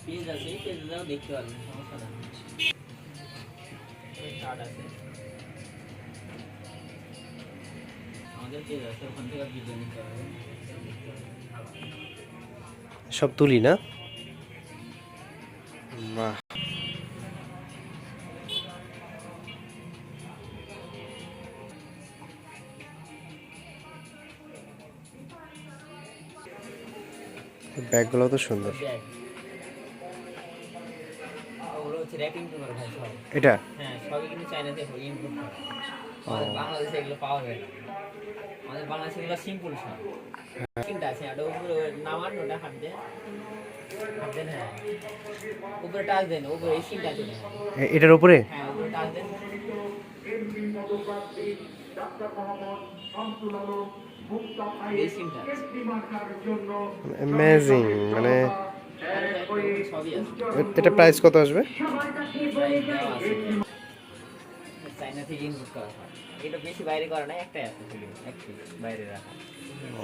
Page আছে, পেজটাও দেখতে পারবেন, সমস্যা না। কার্ড আছে, আমাদের পেজ আছে, ওখান থেকে ভিডিও নিতে পারবেন। সব তুলি না? বাহ, ব্যাগগুলো তো সুন্দর। ব্যাগ ওগুলো হচ্ছে র্যাপিং পেপার ভাই সব। এটা হ্যাঁ, সবই কিন্তু চায়না থেকে ইম্পোর্ট করা। ও, আমাদের বাংলাদেশে এগুলো পাওয়া যায় না। আমাদের বাংলাদেশে এগুলো সিম্পল সব। তিনটা আছে, একটা উপরে নামান, ওটা হাত দেন, হাত দেন, হ্যাঁ উপরে টাচ দেন, উপরে এই সিনটা আছে, এটার উপরে হ্যাঁ উপরে টাচ দেন। এই সিনটা আছে। অ্যামেজিং, মানে আরে ভাই, ওখানে সবই আছে। এটা প্রাইস কত আসবে? প্রাইস দেওয়া আছে। চায়না থেকে ইম্পোর্ট করা হয়। এটা বেশি বাইরে করা নাই, একটাই আছে শুধু, এক পিস বাইরে রাখা। ও,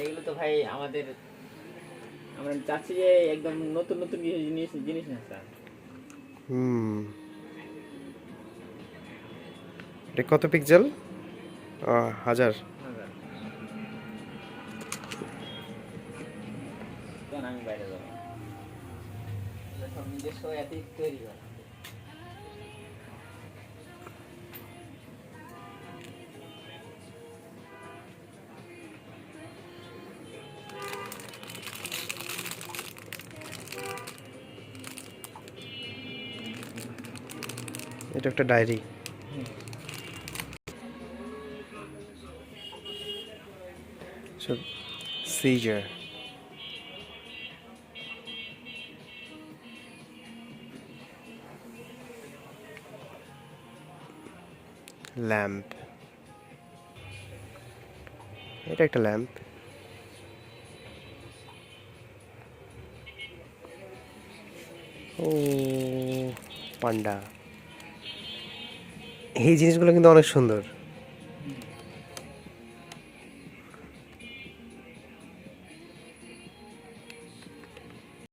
এগুলো তো ভাই আমাদের, আমরা চাচ্ছি যে একদম নতুন নতুন কিছু জিনিস জিনিস না স্যার। হুম, এটা কত পিক্সেল? 1000। কেন আমি বাইরে যাবো? এগুলো সব নিজস্ব এতে তৈরি করা। এটা একটা ডায়েরি। সব সিজার, ল্যাম্প, এটা একটা ল্যাম্প। ও, পান্ডা। এই জিনিসগুলো কিন্তু অনেক সুন্দর।